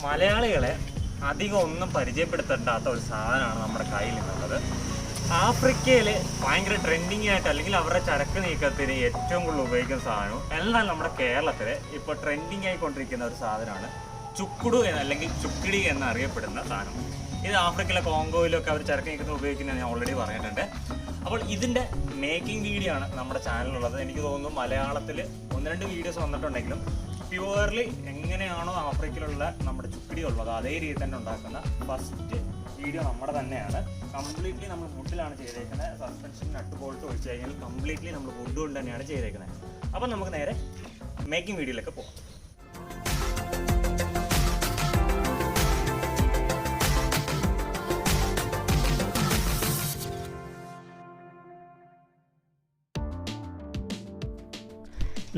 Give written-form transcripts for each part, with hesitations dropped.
മലയാളികളെ അധികം ഒന്നും പരിചയപ്പെടുത്തേണ്ടാത്ത ഒരു സാധനമാണ് നമ്മുടെ കയ്യിൽ നിന്നുള്ളത്. ആഫ്രിക്കയിൽ ഭയങ്കര ട്രെൻഡിങ് ആയിട്ട് അല്ലെങ്കിൽ അവരുടെ ചരക്ക് നീക്കത്തിന് ഏറ്റവും കൂടുതൽ ഉപയോഗിക്കുന്ന സാധനവും എന്നാൽ നമ്മുടെ കേരളത്തിൽ ഇപ്പോൾ ട്രെൻഡിങ് ആയിക്കൊണ്ടിരിക്കുന്ന ഒരു സാധനമാണ് ചുക്കുടു അല്ലെങ്കിൽ ചുക്കിടി എന്നറിയപ്പെടുന്ന സാധനം. ഇത് ആഫ്രിക്കയിലെ കോങ്കോയിലൊക്കെ അവർ ചരക്ക് നീക്കത്തിന് ഉപയോഗിക്കുന്നത് ഞാൻ ഓൾറെഡി പറഞ്ഞിട്ടുണ്ട്. അപ്പോൾ ഇതിൻ്റെ മേക്കിംഗ് വീഡിയോ ആണ് നമ്മുടെ ചാനലിലുള്ളത്. എനിക്ക് തോന്നുന്നു മലയാളത്തിൽ 1-2 വീഡിയോസ് വന്നിട്ടുണ്ടെങ്കിലും പ്യുവർലി എങ്ങനെയാണോ ആഫ്രിക്കയിലുള്ള നമ്മുടെ ചുക്കിടി ഉള്ളത് അതേ രീതി തന്നെ ഉണ്ടാക്കുന്ന ഫസ്റ്റ് വീഡിയോ നമ്മുടെ തന്നെയാണ്. കംപ്ലീറ്റ്ലി നമ്മൾ വുഡിലാണ് ചെയ്തേക്കുന്നത്. സസ്പെൻഷൻ നട്ട് ബോൾട്ട് ഒഴിച്ച് കഴിഞ്ഞാൽ കംപ്ലീറ്റ്ലി നമ്മൾ വുഡ് കൊണ്ട് തന്നെയാണ് ചെയ്തേക്കുന്നത്. അപ്പം നമുക്ക് നേരെ മേക്കിംഗ് വീഡിയോയിലേക്ക് പോകാം.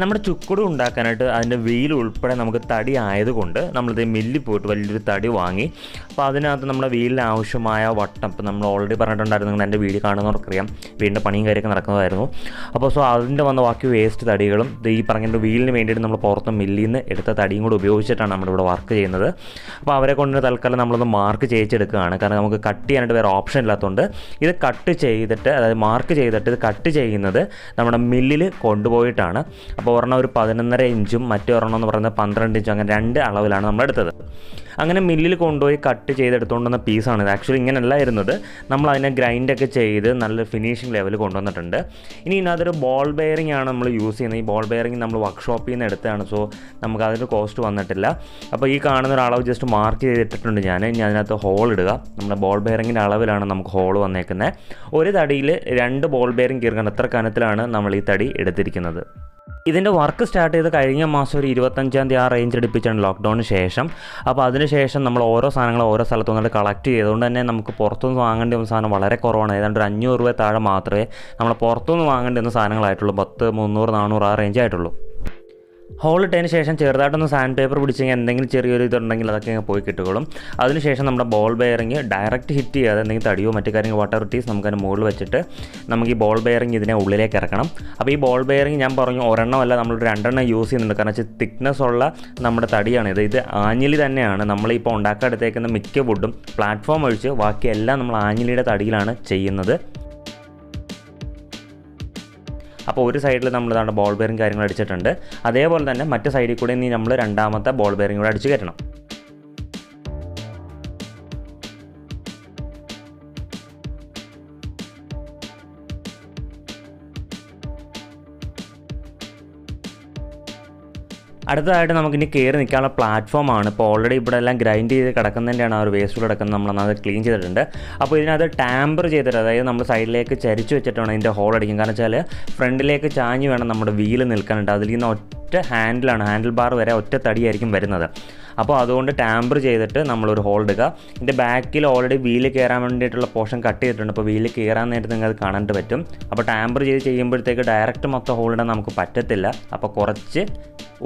നമ്മുടെ ചുക്കുടു ഉണ്ടാക്കാനായിട്ട് അതിൻ്റെ വീൽ ഉൾപ്പെടെ നമുക്ക് തടി ആയതുകൊണ്ട് നമ്മളിത് മില്ലിൽ പോയിട്ട് വലിയൊരു തടി വാങ്ങി. അപ്പോൾ അതിനകത്ത് നമ്മുടെ വീലിന് ആവശ്യമായ വട്ടം ഇപ്പോൾ നമ്മൾ ഓൾറെഡി പറഞ്ഞിട്ടുണ്ടായിരുന്നു, നിങ്ങൾ എൻ്റെ വീഡിയോ കാണുന്നവർക്കറിയാം വീടിൻ്റെ പണിയും കാര്യമൊക്കെ നടക്കുന്നതായിരുന്നു. അപ്പോൾ അതിൻ്റെ വന്ന ബാക്കി വേസ്റ്റ് തടികളും ഈ പറഞ്ഞിട്ട് വീലിന് വേണ്ടിയിട്ട് നമ്മൾ പുറത്ത് മില്ലിൽ നിന്ന് എടുത്ത തടിയും കൂടി ഉപയോഗിച്ചിട്ടാണ് നമ്മളിവിടെ വർക്ക് ചെയ്യുന്നത്. അപ്പോൾ അവരെ കൊണ്ട് തൽക്കാലം നമ്മളൊന്ന് മാർക്ക് ചെയ്യിച്ചെടുക്കുകയാണ്. കാരണം നമുക്ക് കട്ട് ചെയ്യാനായിട്ട് വേറെ ഓപ്ഷൻ ഇല്ലാത്തതുകൊണ്ട് ഇത് കട്ട് ചെയ്തിട്ട്, അതായത് മാർക്ക് ചെയ്തിട്ട് ഇത് കട്ട് ചെയ്യുന്നത് നമ്മുടെ മില്ലിൽ കൊണ്ടുപോയിട്ടാണ്. അപ്പോൾ ഒരെണ്ണം ഒരു 11.5 ഇഞ്ചും മറ്റേ ഒരെണ്ണം എന്ന് പറയുന്നത് 12 ഇഞ്ചും, അങ്ങനെ 2 അളവിലാണ് നമ്മൾ എടുത്തത്. അങ്ങനെ മില്ലിൽ കൊണ്ടുപോയി കട്ട് ചെയ്തെടുത്തുകൊണ്ടുവന്ന പീസാണിത്. ആക്ച്വലി ഇങ്ങനെയല്ല ഇരുന്നത്, നമ്മൾ അതിനെ ഗ്രൈൻഡൊക്കെ ചെയ്ത് നല്ല ഫിനിഷിംഗ് ലെവൽ കൊണ്ടുവന്നിട്ടുണ്ട്. ഇനി ഇതിനകത്തൊരു ബോൾ ബെയറിംഗ് ആണ് നമ്മൾ യൂസ് ചെയ്യുന്നത്. ഈ ബോൾ ബെയറിംഗ് നമ്മൾ വർക്ക്ഷോപ്പിൽ നിന്ന് എടുത്തതാണ്. സോ നമുക്ക് അതിന് കോസ്റ്റ് വന്നിട്ടില്ല. അപ്പോൾ ഈ കാണുന്ന ഒരു അളവ് ജസ്റ്റ് മാർക്ക് ചെയ്തിട്ടിട്ടുണ്ട് ഞാൻ. ഇനി അതിനകത്ത് ഹോൾ ഇടുക. നമ്മുടെ ബോൾ ബെയറിങ്ങിൻ്റെ അളവിലാണ് നമുക്ക് ഹോൾ വന്നേക്കുന്നത്. ഒരു തടിയിൽ 2 ബോൾ ബെയറിംഗ് കീർക്കണം. എത്ര കനത്തിലാണ് നമ്മൾ ഈ തടി എടുത്തിരിക്കുന്നത്. ഇതിൻ്റെ വർക്ക് സ്റ്റാർട്ട് ചെയ്ത് കഴിഞ്ഞ മാസം ഒരു 25-ാം തീയതി ആ റേഞ്ച് എടുപ്പിച്ചാണ് ലോക്ക്ഡൗണിന് ശേഷം. അപ്പോൾ അതിനുശേഷം നമ്മൾ ഓരോ സാധനങ്ങൾ ഓരോ സ്ഥലത്തു നിന്നിട്ട് കളക്ട് ചെയ്തുകൊണ്ട് തന്നെ നമുക്ക് പുറത്തുനിന്ന് വാങ്ങേണ്ടി വന്ന സാധനം വളരെ കുറവാണ്. ഏതാണ്ട് ഒരു 500 രൂപ താഴെ മാത്രമേ നമ്മൾ പുറത്തുനിന്ന് വാങ്ങേണ്ടി വന്ന സാധനങ്ങളായിട്ടുള്ളൂ. 10, 300, 400 ആ റേഞ്ച് ആയിട്ടുള്ളൂ. ഹോൾ ഇട്ടതിന് ശേഷം ചെറുതായിട്ടൊന്ന് സാൻഡ് പേപ്പർ പിടിച്ച് കഴിഞ്ഞാൽ എന്തെങ്കിലും ചെറിയൊരു ഇതുണ്ടെങ്കിൽ അതൊക്കെ അങ്ങ് പോയി കിട്ടുകയുള്ളൂ. അതിനുശേഷം നമ്മുടെ ബോൾ ബെയറിങ് ഡയറക്റ്റ് ഹിറ്റ് ചെയ്യാതെ എന്തെങ്കിലും തടിയോ മറ്റു കാര്യങ്ങൾ വാട്ടർ ഇട്ടീസ് നമുക്കതിന് മുകളിൽ വെച്ചിട്ട് നമുക്ക് ഈ ബോൾ ബെയറിങ് ഇതിനെ ഉള്ളിലേക്ക് ഇറക്കണം. അപ്പോൾ ഈ ബോൾ ബെയറിങ് ഞാൻ പറഞ്ഞു ഒരെണ്ണമല്ല, നമ്മളൊരു 2 യൂസ് ചെയ്യുന്നുണ്ട്. കാരണം വെച്ചാൽ തിക്നെസ് ഉള്ള നമ്മുടെ തടിയാണിത്. ഇത് ആഞ്ഞിലി തന്നെയാണ്. നമ്മളിപ്പോൾ ഉണ്ടാക്കാൻ എടുത്തേക്കുന്ന മിക്ക വുഡും പ്ലാറ്റ്ഫോം ഒഴിച്ച് ബാക്കിയെല്ലാം നമ്മൾ ആഞ്ഞിലിയുടെ തടിയിലാണ് ചെയ്യുന്നത്. അപ്പോൾ ഒരു സൈഡിൽ നമ്മൾ ഇതാണ് ബോൾ ബെയറിംഗ് കാര്യങ്ങൾ അടിച്ചിട്ടുണ്ട്. അതേപോലെ തന്നെ മറ്റു സൈഡിൽ കൂടെ ഇനി നമ്മൾ രണ്ടാമത്തെ ബോൾ ബെയറിംഗ് കൂടെ അടിച്ച് കയറ്റണം. അടുത്തതായിട്ട് നമുക്കിനി കയറി നിൽക്കാനുള്ള പ്ലാറ്റ്ഫോമാണ്. ഇപ്പോൾ ഓൾറെഡി ഇവിടെ എല്ലാം ഗ്രൈൻഡ് ചെയ്ത് കിടക്കുന്നതിൻ്റെയാണ് ആ ഒരു വേസ്റ്റ് കിടക്കുന്നത്. നമ്മളത് ക്ലീൻ ചെയ്തിട്ടുണ്ട്. അപ്പോൾ ഇതിനകത്ത് ടാമ്പർ ചെയ്തിട്ട്, അതായത് നമ്മൾ സൈഡിലേക്ക് ചരിച്ച് വെച്ചിട്ടാണ് ഇതിൻ്റെ ഹോൾ അടിക്കും. കാരണം വെച്ചാൽ ഫ്രണ്ടിലേക്ക് ചാഞ്ഞ് വേണം നമ്മുടെ വീല് നിൽക്കാനുണ്ട്. അതിൽ നിന്ന് ഒറ്റ ഹാൻഡിലാണ്, ഹാൻഡിൽ ബാർ വരെ ഒറ്റ തടിയായിരിക്കും വരുന്നത്. അപ്പോൾ അതുകൊണ്ട് ടാമ്പർ ചെയ്തിട്ട് നമ്മളൊരു ഹോൾ ഇടുക. ഇതിൻ്റെ ബാക്കിൽ ഓൾറെഡി വീല് കയറാൻ വേണ്ടിയിട്ടുള്ള പോർഷൻ കട്ട് ചെയ്തിട്ടുണ്ട്. അപ്പോൾ വീല് കയറാൻ നേരത്ത് നിങ്ങൾക്ക് കാണാനായിട്ട് പറ്റും. അപ്പോൾ ടാമ്പർ ചെയ്യുമ്പോഴത്തേക്ക് ഡയറക്റ്റ് മൊത്തം ഹോൾ ഇടാൻ നമുക്ക് പറ്റത്തില്ല. അപ്പോൾ കുറച്ച്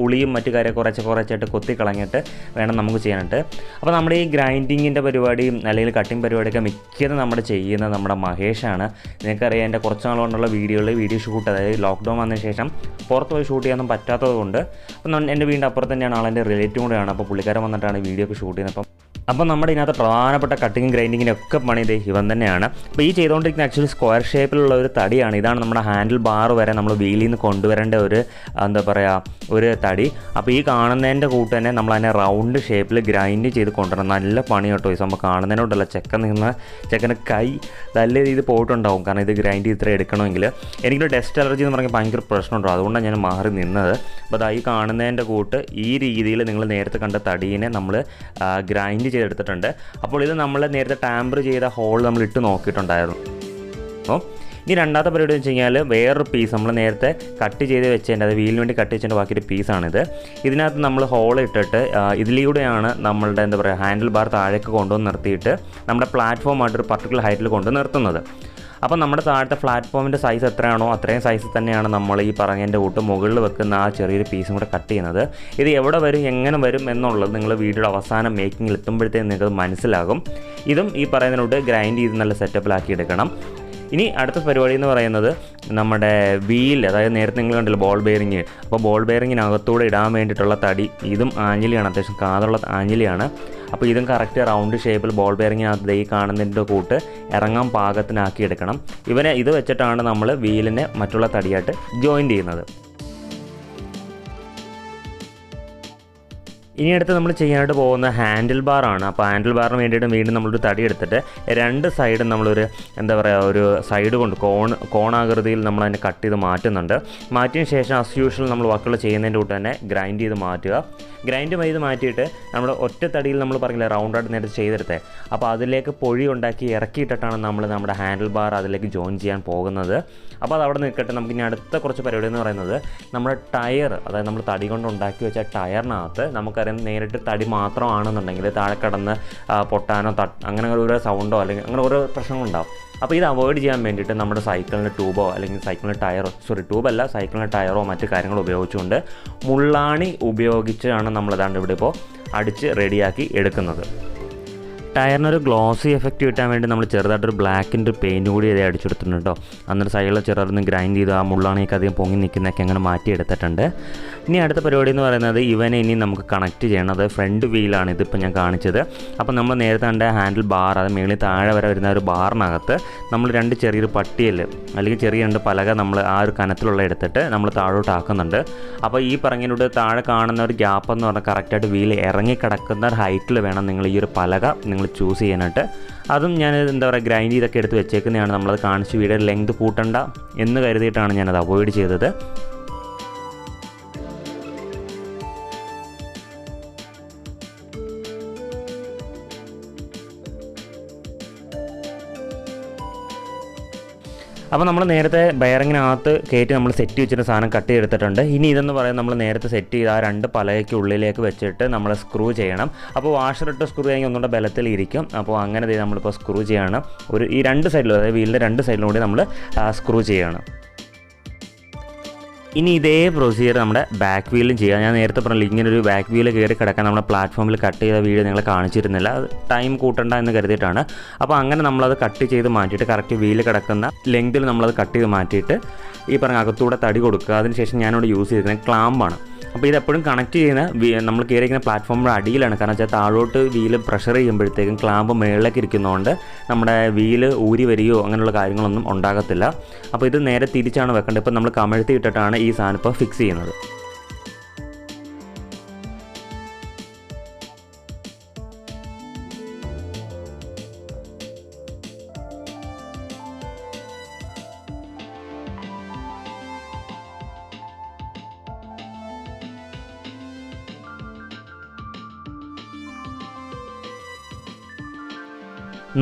ഉളിയും മറ്റു കാര്യം കുറച്ചായിട്ട് കൊത്തി കളഞ്ഞിട്ട് വേണം നമുക്ക് ചെയ്യാനായിട്ട്. അപ്പോൾ നമ്മുടെ ഈ ഗ്രൈൻഡിങ്ങിൻ്റെ പരിപാടിയും അല്ലെങ്കിൽ കട്ടിങ് പരിപാടിയൊക്കെ മിക്കതും നമ്മൾ ചെയ്യുന്നത് നമ്മുടെ മഹേഷാണ്. നിങ്ങൾക്കറിയാം, എൻ്റെ കുറച്ച് നാൾ കൊണ്ടുള്ള വീഡിയോ ഷൂട്ട്, അതായത് ലോക്ക്ഡൗൺ വന്നതിന് ശേഷം പുറത്ത് പോയി ഷൂട്ട് ചെയ്യാനൊന്നും പറ്റാത്തത് കൊണ്ട് അപ്പം എൻ്റെ വീടിൻ്റെ അപ്പുറത്ത് തന്നെയാണ് ആളെൻ്റെ റിലേറ്റീവ് കൂടെയാണ്. അപ്പോൾ പുള്ളിക്കാരൻ വന്നിട്ടാണ് വീഡിയോ ഒക്കെ ഷൂട്ട് ചെയ്യുന്നത്. അപ്പം നമ്മുടെ ഇതിനകത്ത് പ്രധാനപ്പെട്ട കട്ടിങ്ങും ഗ്രൈൻഡിങ്ങിൻ്റെ ഒക്കെ പണി ഇത് ഇവൻ തന്നെയാണ്. അപ്പോൾ ഈ ചെയ്തുകൊണ്ടിരിക്കുന്ന ആക്ച്വലി സ്ക്വയർ ഷേപ്പിലുള്ള ഒരു തടിയാണ്. ഇതാണ് നമ്മുടെ ഹാൻഡിൽ ബാർ വരെ നമ്മൾ വീലിൽ നിന്ന് കൊണ്ടുവരേണ്ട ഒരു ഒരു തടി. അപ്പോൾ ഈ കാണുന്നതിൻ്റെ കൂട്ട് തന്നെ നമ്മൾ അതിനെ റൗണ്ട് ഷേപ്പിൽ ഗ്രൈൻഡ് ചെയ്ത് കൊണ്ടുവരണം. നല്ല പണി കേട്ടോ ഈ സംഭവം. കാണുന്നതിനോടല്ല ചെക്കന് കൈ നല്ല രീതിയിൽ പോയിട്ടുണ്ടാവും. കാരണം ഇത് ഗ്രൈൻഡ് ചെയ്ത് ഇത്ര എടുക്കണമെങ്കിൽ. എനിക്കൊരു ഡസ്റ്റ് അലർജി എന്ന് പറഞ്ഞാൽ ഭയങ്കര പ്രശ്നമുണ്ടോ, അതുകൊണ്ടാണ് ഞാൻ മാറി നിന്നത്. അപ്പോൾ അതാ ഈ കാണുന്നതിൻ്റെ കൂട്ട് ഈ രീതിയിൽ നിങ്ങൾ നേരത്തെ കണ്ട തടീനെ നമ്മൾ ഗ്രൈൻഡ് ചെയ്തെടുത്തിട്ടുണ്ട്. അപ്പോൾ ഇത് നമ്മൾ നേരത്തെ ടാമ്പർ ചെയ്ത ഹോൾ നമ്മൾ ഇട്ട് നോക്കിയിട്ടുണ്ടായിരുന്നു. അപ്പോൾ ഇനി രണ്ടാമത്തെ പരിപാടി വെച്ച് കഴിഞ്ഞാൽ വേറൊരു പീസ് നമ്മൾ നേരത്തെ കട്ട് ചെയ്ത് വെച്ചതിൻ്റെ, അത് വീലിന് വേണ്ടി കട്ട് വെച്ചതിൻ്റെ ബാക്കിയൊരു പീസാണിത്. ഇതിനകത്ത് നമ്മൾ ഹോൾ ഇട്ടിട്ട് ഇതിലൂടെയാണ് നമ്മളുടെ ഹാൻഡിൽ ബാർ താഴേക്ക് കൊണ്ടുവന്ന് നിർത്തിയിട്ട് നമ്മുടെ പ്ലാറ്റ്ഫോമായിട്ടൊരു പർട്ടിക്കുലർ ഹൈറ്റിൽ കൊണ്ട് നിർത്തുന്നത്. അപ്പോൾ നമ്മുടെ താഴത്തെ പ്ലാറ്റ്ഫോമിൻ്റെ സൈസ് എത്രയാണോ അത്രയും സൈസിൽ തന്നെയാണ് നമ്മൾ ഈ പറഞ്ഞതിൻ്റെ കൂട്ട് മുകളിൽ വെക്കുന്ന ആ ചെറിയൊരു പീസും കൂടെ കട്ട് ചെയ്യുന്നത്. ഇത് എവിടെ വരും, എങ്ങനെ വരും എന്നുള്ളത് നിങ്ങൾ വീഡിയോയുടെ അവസാനം മേക്കിങ്ങിൽ എത്തുമ്പോഴത്തേക്കും നിങ്ങൾക്ക് മനസ്സിലാകും. ഇതും ഈ പറയുന്നതിനോട് ഗ്രൈൻഡ് ചെയ്ത് നല്ല സെറ്റപ്പിലാക്കി എടുക്കണം. ഇനി അടുത്ത പരിപാടി എന്ന് പറയുന്നത് നമ്മുടെ വീൽ, അതായത് നേരത്തെ നിങ്ങൾ കണ്ടില്ല ബോൾ ബെയറിങ്, അപ്പോൾ ബോൾ ബെയറിങ്ങിനകത്തൂടെ ഇടാൻ വേണ്ടിയിട്ടുള്ള തടി, ഇതും ആഞ്ഞിലിയാണ്, അത്യാവശ്യം കാതുള്ള ആഞ്ഞിലിയാണ്. അപ്പോൾ ഇതും കറക്റ്റ് റൗണ്ട് ഷേപ്പിൽ ബോൾ ബെയറിങ്ങിനകത്ത് ഈ കാണുന്നതിൻ്റെ കൂട്ട് ഇറങ്ങാൻ പാകത്തിനാക്കി എടുക്കണം. ഇത് വെച്ചിട്ടാണ് നമ്മൾ വീലിനെ മറ്റുള്ള തടിയായിട്ട് ജോയിൻ്റ് ചെയ്യുന്നത്. ഇനി അടുത്ത് നമ്മൾ ചെയ്യാനായിട്ട് പോകുന്ന ഹാൻഡിൽ ബാറാണ്. അപ്പോൾ ഹാൻഡിൽ ബാറിന് വേണ്ടിയിട്ട് വീണ്ടും നമ്മളൊരു തടി എടുത്തിട്ട് രണ്ട് സൈഡും നമ്മളൊരു ഒരു സൈഡ് കൊണ്ട് കോണാകൃതിയിൽ നമ്മൾ അതിനെ കട്ട് ചെയ്ത് മാറ്റുന്നുണ്ട്. മാറ്റിയതിന് ശേഷം ആസ് യൂഷ്വൽ നമ്മൾ വർക്കുകൾ ചെയ്യുന്നതിൻ്റെ കൂട്ട് തന്നെ ഗ്രൈൻഡ് ചെയ്ത് മാറ്റുക. ഗ്രൈൻഡ് ചെയ്ത് മാറ്റിയിട്ട് നമ്മുടെ ഒറ്റ തടിയിൽ നമ്മൾ പറഞ്ഞില്ല റൗണ്ടായിട്ട് നേരത്തെ ചെയ്തെടുത്തേ, അപ്പോൾ അതിലേക്ക് പൊഴി ഉണ്ടാക്കി ഇറക്കിയിട്ടിട്ടാണ് നമ്മൾ നമ്മുടെ ഹാൻഡിൽ ബാർ അതിലേക്ക് ജോയിൻ ചെയ്യാൻ പോകുന്നത്. അപ്പോൾ അത് അവിടെ നിൽക്കട്ടെ. നമുക്കിനി അടുത്ത കുറച്ച് പരിപാടി എന്ന് പറയുന്നത് നമ്മുടെ ടയർ, അതായത് നമ്മൾ തടി കൊണ്ട് ഉണ്ടാക്കി വെച്ച ടയറിനകത്ത് നമുക്കറിയാം നേരിട്ട് തടി മാത്രമാണെന്നുണ്ടെങ്കിൽ താഴെ കിടന്ന് പൊട്ടാനോ അങ്ങനെ ഓരോ സൗണ്ടോ അല്ലെങ്കിൽ അങ്ങനെ ഓരോ പ്രശ്നങ്ങളുണ്ടാവും. അപ്പോൾ ഇത് അവോയ്ഡ് ചെയ്യാൻ വേണ്ടിയിട്ട് നമ്മുടെ സൈക്കിളിൻ്റെ ട്യൂബോ അല്ലെങ്കിൽ സൈക്കിളിൻ്റെ ടയറോ മറ്റു കാര്യങ്ങളോ ഉപയോഗിച്ചുകൊണ്ട് മുള്ളാണി ഉപയോഗിച്ചാണ് നമ്മളതാണ് ഇവിടെ ഇപ്പോൾ അടിച്ച് റെഡിയാക്കി എടുക്കുന്നത്. ടയറിനൊരു ഗ്ലോസി എഫക്റ്റ് കിട്ടാൻ വേണ്ടി നമ്മൾ ചെറുതായിട്ടൊരു ബ്ലാക്കിൻ്റെ പെയിൻറ്റ് കൂടി ഇത് അടിച്ചെടുത്തിട്ടുണ്ട് കേട്ടോ. അന്നൊരു സൈഡിൽ ചെറുതൊന്ന് ഗ്രൈൻഡ് ചെയ്ത് ആ മുള്ളാണിയൊക്കെ അധികം പൊങ്ങി നിൽക്കുന്നതൊക്കെ അങ്ങനെ മാറ്റിയെടുത്തിട്ടുണ്ട്. ഇനി അടുത്ത പരിപാടി എന്ന് പറയുന്നത് ഇവനെ ഇനി നമുക്ക് കണക്ട് ചെയ്യണം. അത് ഫ്രണ്ട് വീലാണ് ഇതിപ്പോൾ ഞാൻ കാണിച്ചത്. അപ്പോൾ നമ്മൾ നേരത്തെ കണ്ട ഹാൻഡിൽ ബാർ, അത് മേളിൽ താഴെ വരെ വരുന്ന ഒരു ബാറിനകത്ത് നമ്മൾ രണ്ട് ചെറിയൊരു പട്ടിയിൽ അല്ലെങ്കിൽ ചെറിയ രണ്ട് പലക നമ്മൾ ആ ഒരു കനത്തിലുള്ള എടുത്തിട്ട് നമ്മൾ താഴോട്ട് ആക്കുന്നുണ്ട്. അപ്പോൾ ഈ പറഞ്ഞതിലൂടെ താഴെ കാണുന്ന ഒരു ഗ്യാപ്പ് എന്ന് പറഞ്ഞാൽ കറക്റ്റായിട്ട് വീൽ ഇറങ്ങിക്കിടക്കുന്ന ഒരു ഹൈറ്റിൽ വേണം നിങ്ങൾ ഈ ഒരു പലക നിങ്ങൾ ചൂസ് ചെയ്യാനായിട്ട്. അതും ഞാൻ ഗ്രൈൻഡ് ചെയ്തൊക്കെ എടുത്ത് വെച്ചേക്കുന്നതാണ്. നമ്മളത് കാണിച്ച് വീഡിയോ ലെങ്ത് കൂട്ടണ്ട എന്ന് കരുതിയിട്ടാണ് ഞാനത് അവോയ്ഡ് ചെയ്തത്. അപ്പോൾ നമ്മൾ നേരത്തെ ബെയറിങ്ങിനകത്ത് കയറ്റി നമ്മൾ സെറ്റ് വെച്ചിട്ട് സാധനം കട്ട് ചെയ്തെടുത്തിട്ടുണ്ട്. ഇനി ഇതെന്ന് പറയുന്നത് നമ്മൾ നേരത്തെ സെറ്റ് ചെയ്ത് ആ രണ്ട് പലകയ്ക്ക് ഉള്ളിലേക്ക് വെച്ചിട്ട് നമ്മൾ സ്ക്രൂ ചെയ്യണം. അപ്പോൾ വാഷറിട്ട് സ്ക്രൂ ചെയ്യുമെങ്കിൽ ഒന്നുകൂടെ ബലത്തിൽ ഇരിക്കും. അപ്പോൾ അങ്ങനെ നമ്മളിപ്പോൾ സ്ക്രൂ ചെയ്യണം. ഈ രണ്ട് സൈഡിലും, അതായത് വീലിൻ്റെ രണ്ട് സൈഡിലും കൂടി നമ്മൾ സ്ക്രൂ ചെയ്യണം. ഇനി ഇതേ പ്രൊസീജിയർ നമ്മുടെ ബാക്ക് വീലും ചെയ്യാം. ഞാൻ നേരത്തെ പറഞ്ഞില്ല ഇങ്ങനെ ഒരു ബാക്ക് വീല് കയറി കിടക്കാൻ നമ്മുടെ പ്ലാറ്റ്ഫോമിൽ കട്ട് ചെയ്ത വീഡിയോ നിങ്ങളെ കാണിച്ചിരുന്നില്ല, അത് ടൈം കൂട്ടണ്ട എന്ന് കരുതിയിട്ടാണ്. അപ്പോൾ അങ്ങനെ നമ്മളത് കട്ട് ചെയ്ത് മാറ്റിയിട്ട് കറക്റ്റ് വീല് കിടക്കുന്ന ലെങ്തിൽ നമ്മളത് കട്ട് ചെയ്ത് മാറ്റിയിട്ട് ഈ പറഞ്ഞ അകത്തൂടെ തടി കൊടുക്കുക. അതിനുശേഷം ഞാനിവിടെ യൂസ് ചെയ്തിരിക്കുന്നത് ക്ലാമ്പാണ്. അപ്പോൾ ഇതെപ്പോഴും കണക്ട് ചെയ്യുന്ന നമ്മൾ കയറിയിരിക്കുന്ന പ്ലാറ്റ്ഫോമിൻ്റെ അടിയിലാണ്. കാരണം വെച്ചാൽ താഴോട്ട് വീല് പ്രഷർ ചെയ്യുമ്പോഴത്തേക്കും ക്ലാമ്പ് മുകളിലേക്ക് ഇരിക്കുന്നതുകൊണ്ട് നമ്മുടെ വീല് ഊരി വരികയോ അങ്ങനെയുള്ള കാര്യങ്ങളൊന്നും ഉണ്ടാകത്തില്ല. അപ്പോൾ ഇത് നേരെ തിരിച്ചാണ് വെക്കേണ്ടത്. ഇപ്പോൾ നമ്മൾ കമഴ്ത്തി ഇട്ടിട്ടാണ് ഈ സാധനം ഇപ്പോൾ ഫിക്സ് ചെയ്യുന്നത്.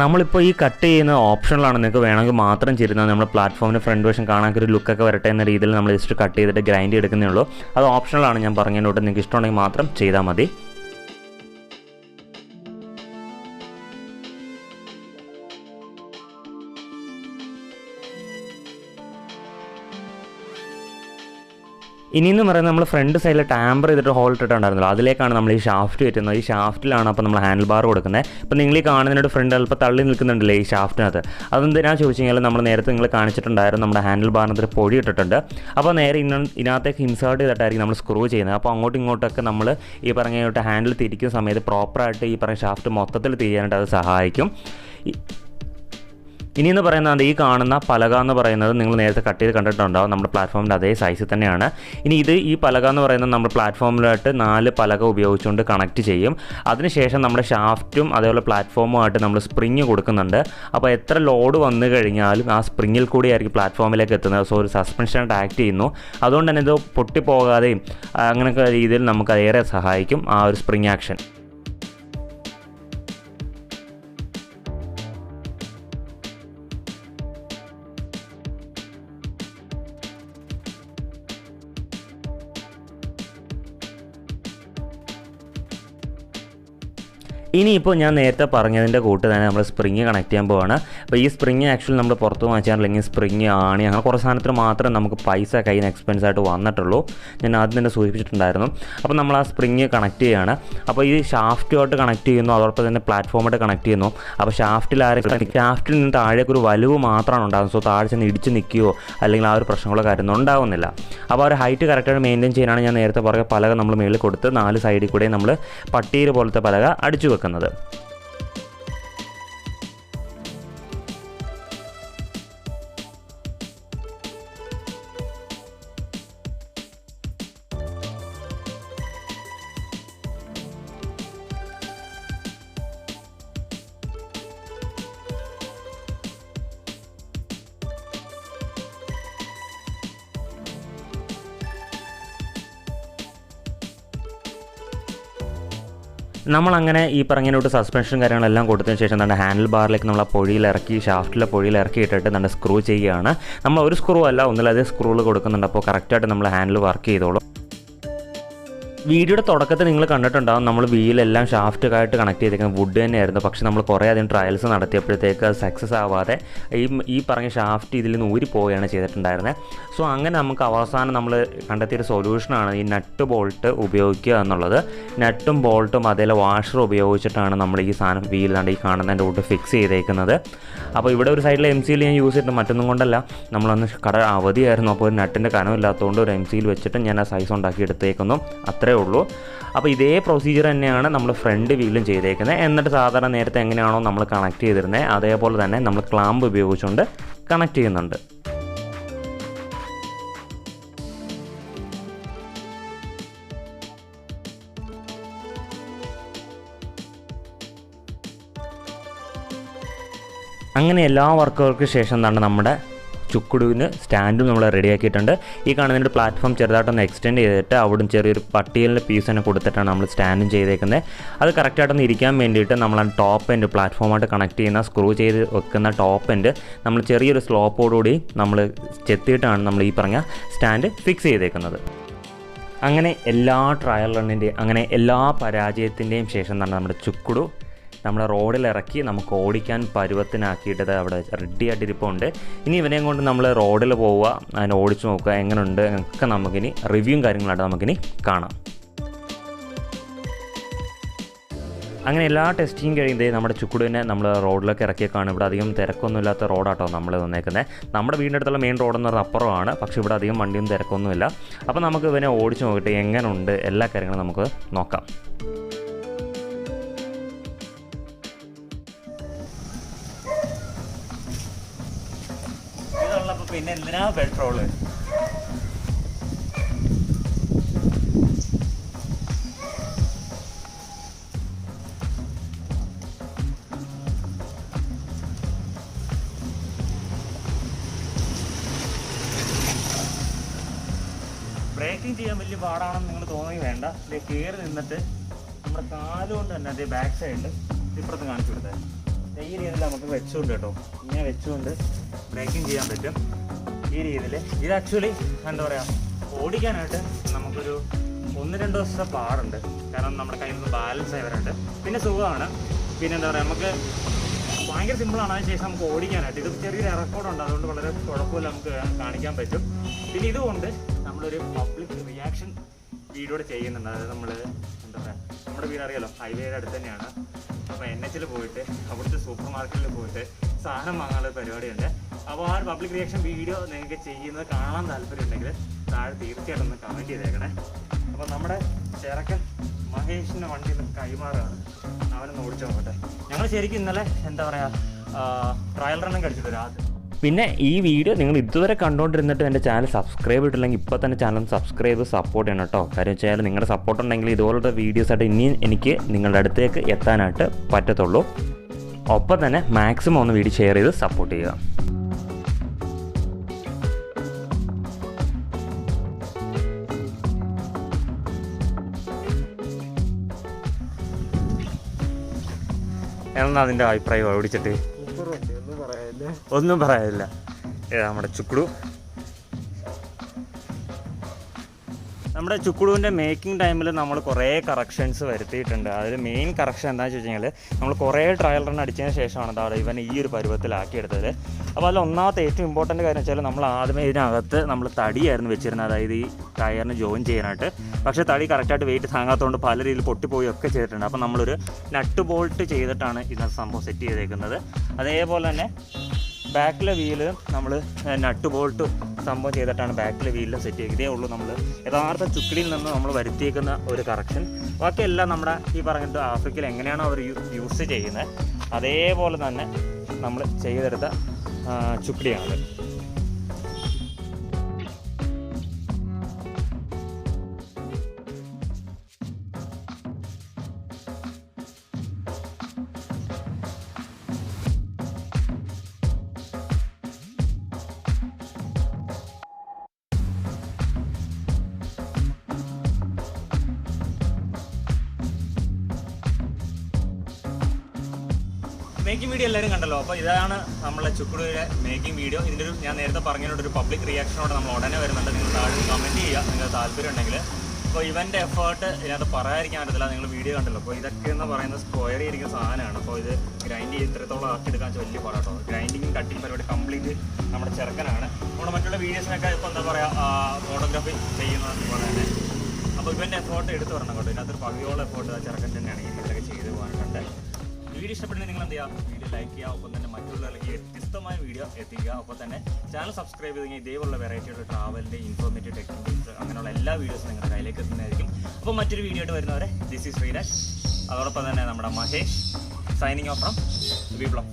നമ്മളിപ്പോൾ ഈ കട്ട് ചെയ്യുന്ന ഓപ്ഷനിലാണ്. നിങ്ങൾക്ക് വേണമെങ്കിൽ മാത്രം ചെയ്യുന്നത്. നമ്മുടെ പ്ലാറ്റ്ഫോമിൻ്റെ ഫ്രണ്ട് വശം കാണാൻ ഒരു ലുക്കൊക്കെ വരട്ടെ എന്ന രീതിയിൽ നമ്മൾ ജസ്റ്റ് കട്ട് ചെയ്തിട്ട് ഗ്രൈൻഡ് എടുക്കുന്നേ ഉള്ളൂ. അത് ഓപ്ഷനിലാണ് ഞാൻ പറഞ്ഞതിനോട്ട്. നിങ്ങൾക്ക് ഇഷ്ടമുണ്ടെങ്കിൽ മാത്രം ചെയ്താൽ മതി. ഇനിയെന്ന് പറയുന്നത് നമ്മൾ ഫ്രണ്ട് സൈഡിൽ ടാമ്പർ ചെയ്തിട്ട് ഹോൾ ഇട്ടിട്ടുണ്ടായിരുന്നല്ലോ, അതിലേക്കാണ് നമ്മൾ ഈ ഷാഫ്റ്റ് കയറ്റുന്നത്. ഈ ഷാഫ്റ്റിലാണ് അപ്പോൾ നമ്മൾ ഹാൻഡിൽ ബാർ കൊടുക്കുന്നത്. ഇപ്പോൾ നിങ്ങൾ ഈ കാണുന്നതിനോട് ഫ്രണ്ട് അല്പം തള്ളി നിൽക്കുന്നുണ്ടല്ലേ ഈ ഷാഫ്റ്റിനകത്ത്. അതെന്തിനാണെന്ന് ചോദിച്ചു കഴിഞ്ഞാൽ നമ്മൾ നേരത്തെ നിങ്ങൾ കാണിച്ചിട്ടുണ്ടായിരുന്നു നമ്മുടെ ഹാൻഡിൽ ബാറിനകത്ത് പൊടി ഇട്ടിട്ടുണ്ട്. അപ്പോൾ നേരെ ഇതിനകത്തേക്ക് ഇൻസേർട്ട് ചെയ്തിട്ടായിരിക്കും നമ്മൾ സ്ക്രൂ ചെയ്യുന്നത്. അപ്പോൾ അങ്ങോട്ടും ഇങ്ങോട്ടൊക്കെ നമ്മൾ ഈ പറഞ്ഞ ഹാൻഡിൽ തിരിക്കുന്ന സമയത്ത് പ്രോപ്പറായിട്ട് ഈ പറഞ്ഞ ഷാഫ്റ്റ് മൊത്തത്തിൽ തിരിയാനായിട്ട് അത് സഹായിക്കും. ഇനിയെന്ന് പറയുന്നത് ഈ കാണുന്ന പലക എന്ന് പറയുന്നത് നിങ്ങൾ നേരത്തെ കട്ട് ചെയ്ത് കണ്ടിട്ടുണ്ടാവും. നമ്മുടെ പ്ലാറ്റ്ഫോമിൻ്റെ അതേ സൈസിൽ തന്നെയാണ്. ഇനി ഈ പലക എന്ന് പറയുന്നത് നമ്മുടെ പ്ലാറ്റ്ഫോമിലായിട്ട് 4 പലക ഉപയോഗിച്ചുകൊണ്ട് കണക്ട് ചെയ്യും. അതിനുശേഷം നമ്മുടെ ഷാഫ്റ്റും അതേപോലെ പ്ലാറ്റ്ഫോമുമായിട്ട് നമ്മൾ സ്പ്രിങ് കൊടുക്കുന്നുണ്ട്. അപ്പോൾ എത്ര ലോഡ് വന്നു കഴിഞ്ഞാലും ആ സ്പ്രിങ്ങിൽ കൂടിയായിരിക്കും പ്ലാറ്റ്ഫോമിലേക്ക് എത്തുന്നത്. സോ ഒരു സസ്പെൻഷനായിട്ട് ആക്ട് ചെയ്യുന്നു. അതുകൊണ്ട് തന്നെ ഇത് പൊട്ടിപ്പോകാതെയും അങ്ങനെയൊക്കെ രീതിയിൽ നമുക്ക് ഏറെ സഹായിക്കും ആ ഒരു സ്പ്രിങ് ആക്ഷൻ. ഇനിയിപ്പോൾ ഞാൻ നേരത്തെ പറഞ്ഞതിൻ്റെ കൂട്ട് തന്നെ നമ്മൾ സ്പ്രിങ് കണക്ട് ചെയ്യാൻ പോവാണ്. അപ്പോൾ ഈ സ്പ്രിങ് ആക്ച്വലി നമ്മൾ പുറത്ത് വാങ്ങിച്ചാൽ അല്ലെങ്കിൽ സ്പ്രിങ് ആണി അങ്ങനെ കുറേ സാധനത്തിന് മാത്രമേ നമുക്ക് പൈസ കയ്യിൽ നിന്ന് എക്സ്പെൻസ് ആയിട്ട് വന്നിട്ടുള്ളൂ. ഞാൻ ആദ്യം തന്നെ സൂചിപ്പിച്ചിട്ടുണ്ടായിരുന്നു. അപ്പോൾ നമ്മൾ ആ സ്പ്രിങ് കണക്ട് ചെയ്യുകയാണ്. അപ്പോൾ ഈ ഷാഫ്റ്റുമായിട്ട് കണക്ട് ചെയ്യുന്നു, അതോടൊപ്പം തന്നെ പ്ലാറ്റ്ഫോമായിട്ട് കണക്ട് ചെയ്യുന്നു. അപ്പോൾ ഷാഫ്റ്റിൽ നിന്ന് താഴേക്ക് ഒരു വലിവ് മാത്രമാണ് ഉണ്ടാകുന്നത്. സോ താഴെ ചെന്ന് ഇടിച്ച് നിൽക്കുകയോ അല്ലെങ്കിൽ ആ ഒരു പ്രശ്നങ്ങളോ കാര്യമൊന്നും ഉണ്ടാകുന്നില്ല. അപ്പോൾ ആ ഒരു ഹൈറ്റ് കറക്റ്റായിട്ട് മെയിൻറ്റെയിൻ ചെയ്യാനാണ് ഞാൻ നേരത്തെ പറയുക പലക നമ്മൾ മേളിൽ കൊടുത്ത് 4 സൈഡിൽ കൂടെ നമ്മൾ പട്ടീര് പോലത്തെ പലക അടിച്ചു വെക്കുന്നത്. നമ്മളങ്ങനെ ഈ പറഞ്ഞതിനോട്ട് സസ്പെൻഷൻ കാര്യങ്ങളെല്ലാം കൊടുത്തതിന് ശേഷം നമ്മുടെ ഹാൻഡിൽ ബാറിലേക്ക് നമ്മൾ ആ പൊഴിയിലിറക്കി ഷാഫ്റ്റിലെ പൊഴിയിലിറക്കി ഇട്ടിട്ട് നമ്മുടെ സ്ക്രൂ ചെയ്യുകയാണ്. നമ്മൾ ഒരു സ്ക്രൂ അല്ല ഒന്നിലധികം സ്ക്രൂകൾ കൊടുക്കുന്നുണ്ട്. അപ്പോൾ കറക്റ്റായിട്ട് നമ്മൾ ഹാൻഡിൽ വർക്ക് ചെയ്തോളും. വീഡിയോയുടെ തുടക്കത്തിൽ നിങ്ങൾ കണ്ടിട്ടുണ്ടാകും നമ്മൾ വീലെല്ലാം ഷാഫ്റ്റായിട്ട് കണക്ട് ചെയ്തേക്കുന്നത് വുഡ് തന്നെയായിരുന്നു. പക്ഷേ നമ്മൾ കുറേ അധികം ട്രയൽസ് നടത്തിയപ്പോഴത്തേക്ക് അത് സക്സസ് ആവാതെ ഈ പറഞ്ഞ ഷാഫ്റ്റ് ഇതിൽ നിന്ന് ഊരിപ്പോവുകയാണ് ചെയ്തിട്ടുണ്ടായിരുന്നത്. സോ അങ്ങനെ നമുക്ക് അവസാനം നമ്മൾ കണ്ടെത്തിയൊരു സൊല്യൂഷനാണ് ഈ നട്ട് ബോൾട്ട് ഉപയോഗിക്കുക എന്നുള്ളത്. നട്ടും ബോൾട്ടും അതേപോലെ വാഷർ ഉപയോഗിച്ചിട്ടാണ് നമ്മൾ ഈ സാധനം വീലിലാണ്ട് ഈ കാണുന്നതിൻ്റെ കൂട്ട് ഫിക്സ് ചെയ്തേക്കുന്നത്. അപ്പോൾ ഇവിടെ ഒരു സൈഡിൽ MCയിൽ ഞാൻ യൂസ് ചെയ്തിട്ടുണ്ട്, മറ്റൊന്നും കൊണ്ടല്ല. നമ്മളന്ന് കട അവധിയായിരുന്നു, അപ്പോൾ ഒരു നട്ടിൻ്റെ കനമില്ലാത്തതുകൊണ്ട് ഒരു MCയിൽ വെച്ചിട്ട് ഞാൻ ആ സൈസ് ഉണ്ടാക്കി എടുത്തേക്കുന്നു. അത്രേ ഉള്ളൂ. അപ്പോൾ ഇതേ പ്രൊസീജിയർ തന്നെയാണ് നമ്മൾ ഫ്രണ്ട് വീലും ചെയ്തേക്കുന്നത്. എന്നിട്ട് സാധാരണ നേരത്തെ എങ്ങനെയാണോ നമ്മൾ കണക്ട് ചെയ്തിരുന്നത് അതേപോലെ തന്നെ നമ്മൾ ക്ലാമ്പ് ഉപയോഗിച്ചുകൊണ്ട് കണക്ട് ചെയ്യുന്നുണ്ട്. അങ്ങനെ എല്ലാ വർക്കുകൾക്ക് ശേഷം എന്താണ് നമ്മുടെ ചുക്കുടുവിന് സ്റ്റാൻഡും നമ്മൾ റെഡിയാക്കിയിട്ടുണ്ട്. ഈ കാണുന്നതിൻ്റെ പ്ലാറ്റ്ഫോം ചെറുതായിട്ടൊന്ന് എക്സ്റ്റെൻഡ് ചെയ്തിട്ട് അവിടെ ചെറിയൊരു പട്ടിയലിൻ്റെ പീസ് തന്നെ കൊടുത്തിട്ടാണ് നമ്മൾ സ്റ്റാൻഡും ചെയ്തേക്കുന്നത്. അത് കറക്റ്റായിട്ടൊന്ന് ഇരിക്കാൻ വേണ്ടിയിട്ട് നമ്മൾ ടോപ്പ് എൻഡ് പ്ലാറ്റ്ഫോമായിട്ട് കണക്ട് ചെയ്യുന്ന സ്ക്രൂ ചെയ്ത് വെക്കുന്ന ടോപ്പ് എൻഡ് നമ്മൾ ചെറിയൊരു സ്ലോപ്പോടുകൂടി നമ്മൾ ചെത്തിയിട്ടാണ് നമ്മൾ ഈ പറഞ്ഞ സ്റ്റാൻഡ് ഫിക്സ് ചെയ്തേക്കുന്നത്. അങ്ങനെ എല്ലാ ട്രയൽ റണ്ണിൻ്റെയും അങ്ങനെ എല്ലാ പരാജയത്തിൻ്റെയും ശേഷം എന്താണ് നമ്മുടെ ചുക്കുടു നമ്മുടെ റോഡിലിറക്കി നമുക്ക് ഓടിക്കാൻ പരുവത്തിനാക്കിയിട്ടത് അവിടെ റെഡി ആയിട്ടിരിപ്പുണ്ട്. ഇനി ഇവനെയും കൊണ്ട് നമ്മൾ റോഡിൽ പോവുക, അതിനെ ഓടിച്ച് നോക്കുക എങ്ങനെയുണ്ട് ഒക്കെ നമുക്കിനി റിവ്യൂവും കാര്യങ്ങളായിട്ട് നമുക്കിനി കാണാം. അങ്ങനെ എല്ലാ ടെസ്റ്റിങ് കഴിയുന്നത് നമ്മുടെ ചുക്കുടുവിനെ നമ്മൾ റോഡിലൊക്കെ ഇറക്കിയേക്കാണ്. ഇവിടെ അധികം തിരക്കൊന്നുമില്ലാത്ത റോഡാട്ടോ നമ്മൾ വന്നേക്കുന്നത്. നമ്മുടെ വീടിൻ്റെ അടുത്തുള്ള മെയിൻ റോഡെന്ന് പറഞ്ഞാൽ അപ്പുറമാണ്, പക്ഷേ ഇവിടെ അധികം വണ്ടിയും തിരക്കൊന്നുമില്ല. അപ്പോൾ നമുക്ക് ഇവനെ ഓടിച്ച് നോക്കിയിട്ട് എങ്ങനെയുണ്ട് എല്ലാ കാര്യങ്ങളും നമുക്ക് നോക്കാം. പിന്നെ എന്തിനാ പെട്രോള്? ബ്രേക്കിംഗ് ചെയ്യാൻ വലിയ പാടാണെന്ന് നിങ്ങൾ തോന്നുകയും വേണ്ട. ഇത് കയറി നിന്നിട്ട് നമ്മുടെ കാലുകൊണ്ട് തന്നെ അതേ ബാക്ക് സൈഡിൽ ഇപ്പുറത്ത് കാണിച്ചു കൊടുത്തത് ഈ രീതിയിൽ നമുക്ക് വെച്ചുകൊണ്ട് കേട്ടോ ഇങ്ങനെ വെച്ചുകൊണ്ട് ബ്രേക്കിംഗ് ചെയ്യാൻ പറ്റും. ഈ രീതിയിൽ ഇത് ആക്ച്വലി എന്താ പറയുക ഓടിക്കാനായിട്ട് നമുക്കൊരു 1-2 ദിവസത്തെ പാടുണ്ട്. കാരണം നമ്മുടെ കയ്യിൽ നിന്ന് ബാലൻസ് ആയി വരാണ്ട്. പിന്നെ സുഖമാണ്. പിന്നെ എന്താ പറയുക നമുക്ക് ഭയങ്കര സിമ്പിളാണ്. അതിന് ശേഷം നമുക്ക് ഓടിക്കാനായിട്ട് ഇത് ചെറിയൊരു റെക്കോർഡുണ്ട്, അതുകൊണ്ട് വളരെ കുഴപ്പമില്ല, നമുക്ക് കാണിക്കാൻ പറ്റും. പിന്നെ ഇതുകൊണ്ട് നമ്മളൊരു പബ്ലിക് റിയാക്ഷൻ വീഡിയോ ചെയ്യുന്നുണ്ട്. അതായത് നമ്മൾ എന്താ പറയുക നമ്മുടെ വീട് അറിയാലോ ഹൈവേയുടെ അടുത്ത് തന്നെയാണ്. അപ്പോൾ NHൽ പോയിട്ട് അവിടുത്തെ സൂപ്പർ മാർക്കറ്റിൽ പോയിട്ട് സാധനം വാങ്ങാനുള്ള പരിപാടിയുണ്ട്. അപ്പോൾ ആ ഒരു പബ്ലിക് റിയാക്ഷൻ വീഡിയോ നിങ്ങൾക്ക് ചെയ്യുന്നത് കാണാൻ താല്പര്യം ഉണ്ടെങ്കിൽ താഴെ തീർച്ചയായിട്ടും ഒന്ന് കമൻറ്റ് ചെയ്തേക്കണേ. അപ്പോൾ നമ്മുടെ ചെറുക്കൻ മഹേഷിൻ്റെ വണ്ടി ഒന്ന് കൈമാറാണ്, അവനൊന്ന് ഓടിച്ചു നോക്കട്ടെ. ഞങ്ങൾ ശരിക്കും ഇന്നലെ എന്താ പറയുക ട്രയൽ റണ്ണും കഴിച്ചിട്ട് രാത്രി. പിന്നെ ഈ വീഡിയോ നിങ്ങൾ ഇതുവരെ കണ്ടുകൊണ്ടിരുന്നിട്ട് എൻ്റെ ചാനൽ സബ്സ്ക്രൈബ് ചെയ്തിട്ടില്ലെങ്കിൽ ഇപ്പോൾ തന്നെ ചാനൽ സബ്സ്ക്രൈബ് സപ്പോർട്ട് ചെയ്യണം കേട്ടോ. കാര്യം വെച്ചാൽ നിങ്ങളുടെ സപ്പോർട്ട് ഉണ്ടെങ്കിൽ ഇതുപോലത്തെ വീഡിയോസായിട്ട് ഇനിയും എനിക്ക് നിങ്ങളുടെ അടുത്തേക്ക് എത്താനായിട്ട് പറ്റത്തുള്ളൂ. ഒപ്പം തന്നെ മാക്സിമം ഒന്ന് വീഡിയോ ഷെയർ ചെയ്ത് സപ്പോർട്ട് ചെയ്യുക. എന്നാ അതിൻ്റെ അഭിപ്രായം ഓടിച്ചിട്ട് ഒന്നും പറയാനില്ല. നമ്മുടെ ചുക്കുടു നമ്മുടെ ചുക്കുടുവിൻ്റെ മേക്കിംഗ് ടൈമിൽ നമ്മൾ കുറേ കറക്ഷൻസ് വരുത്തിയിട്ടുണ്ട്. അതിൽ മെയിൻ കറക്ഷൻ എന്താണെന്ന് വെച്ച് കഴിഞ്ഞാൽ നമ്മൾ കുറേ ട്രയൽ റൺ അടിച്ചതിന് ശേഷമാണ് അവിടെ ഇവൻ ഈ ഒരു പരുവത്തിലാക്കിയെടുത്തത്. അപ്പോൾ അതിൽ ഒന്നാമത്തെ ഏറ്റവും ഇമ്പോർട്ടൻറ്റ് കാര്യം വെച്ചാൽ നമ്മൾ ആദ്യമേ ഇതിനകത്ത് നമ്മൾ തടിയായിരുന്നു വെച്ചിരുന്നത്, അതായത് ഈ ടയറിന് ജോയിൻ ചെയ്യാനായിട്ട്. പക്ഷേ തടി കറക്റ്റായിട്ട് വെയിറ്റ് താങ്ങാത്തതുകൊണ്ട് പല രീതിയിൽ പൊട്ടിപ്പോയി ഒക്കെ ചെയ്തിട്ടുണ്ട്. അപ്പോൾ നമ്മളൊരു നട്ട് ബോൾട്ട് ചെയ്തിട്ടാണ് ഇതിനകത്ത് സംഭവം സെറ്റ് ചെയ്തേക്കുന്നത്. അതേപോലെ തന്നെ ബാക്കിലെ വീലും നമ്മൾ നട്ട് ബോൾട്ട് സംഭവം ചെയ്തിട്ടാണ് ബാക്കിലെ വീലിലും സെറ്റ് ചെയ്യുക. ഇതേ ഉള്ളൂ നമ്മൾ യഥാർത്ഥ ചുക്കിടിയിൽ നിന്ന് നമ്മൾ വരുത്തിയേക്കുന്ന ഒരു കറക്ഷൻ. ബാക്കിയെല്ലാം നമ്മുടെ ഈ പറഞ്ഞിട്ട് ആഫ്രിക്കയിൽ എങ്ങനെയാണോ അവർ യൂസ് ചെയ്യുന്നത് അതേപോലെ തന്നെ നമ്മൾ ചെയ്തെടുത്ത ചുക്കിടിയാണ്. മേക്കിംഗ് വീഡിയോ എല്ലാവരും കണ്ടല്ലോ. അപ്പോൾ ഇതാണ് നമ്മളെ ചുക്കുടുവിൻ്റെ മേക്കിംഗ് വീഡിയോ. ഇതിൻ്റെ ഒരു ഞാൻ നേരത്തെ പറഞ്ഞതിനോടൊരു പബ്ലിക് റിയാക്ഷനോടെ നമ്മൾ ഉടനെ വരുന്നുണ്ട്. നിങ്ങൾ താഴെ കമൻറ്റ് ചെയ്യുക നിങ്ങൾക്ക് താല്പര്യം ഉണ്ടെങ്കിൽ. അപ്പോൾ ഇവൻ്റെ എഫേർട്ട് ഇതിനകത്ത് പറയാതിരിക്കാൻ പറ്റത്തില്ല. നിങ്ങൾ വീഡിയോ കണ്ടല്ലോ. അപ്പോൾ ഇതൊക്കെ എന്ന് പറയുന്നത് സ്ക്വയർ ചെയ്തിരിക്കുന്ന സാധനമാണ്. അപ്പോൾ ഇത് ഗ്രൈൻഡ് ചെയ്ത് ഇത്രത്തോളം ആക്കിയെടുക്കാൻ വലിയ പാടാട്ടോ. ഗ്രൈൻഡിങ്ങും കട്ടിങ് പരിപാടി കംപ്ലീറ്റ് നമ്മുടെ ചെറുക്കനാണ്. നമ്മുടെ മറ്റുള്ള വീഡിയോസിനൊക്കെ ഇപ്പോൾ എന്താ പറയുക ഫോട്ടോഗ്രാഫി ചെയ്യുന്നത് പോലെ തന്നെ. അപ്പോൾ ഇവൻ്റെ എഫേർട്ട് എടുത്ത് വരണം കേട്ടോ. ഇതിനകത്ത് പകുതിയോളം എഫേർട്ട് ചെറുക്കൻ തന്നെയാണ് ഈ രീതിയിലൊക്കെ ചെയ്ത് പോകാനുണ്ട്. വീഡിയോ ഇഷ്ടപ്പെടുന്ന നിങ്ങൾ എന്ത് ചെയ്യുക, വീഡിയോ ലൈക്ക് ചെയ്യുക, ഒപ്പം തന്നെ മറ്റുള്ളവരിലേക്ക് വ്യത്യസ്തമായ വീഡിയോ എത്തിക്കുക. ഒപ്പം തന്നെ ചാനൽ സബ്സ്ക്രൈബ് ചെയ്ത് കഴിഞ്ഞാൽ ഇതേപോലുള്ള വെറൈറ്റിയുള്ള ട്രാവലിൻ്റെ ഇൻഫോർമേറ്റീവ് ടെക്നിക്സ് അങ്ങനെയുള്ള എല്ലാ വീഡിയോസും നിങ്ങളുടെ കയ്യിലേക്ക് എത്തുന്നതായിരിക്കും. അപ്പോൾ മറ്റൊരു വീഡിയോ ആയിട്ട് വരുന്നവരെ ദിസ് ഈസ് ശ്രീരാജ്, അതോടൊപ്പം തന്നെ നമ്മുടെ Mahesh signing off from Vblog.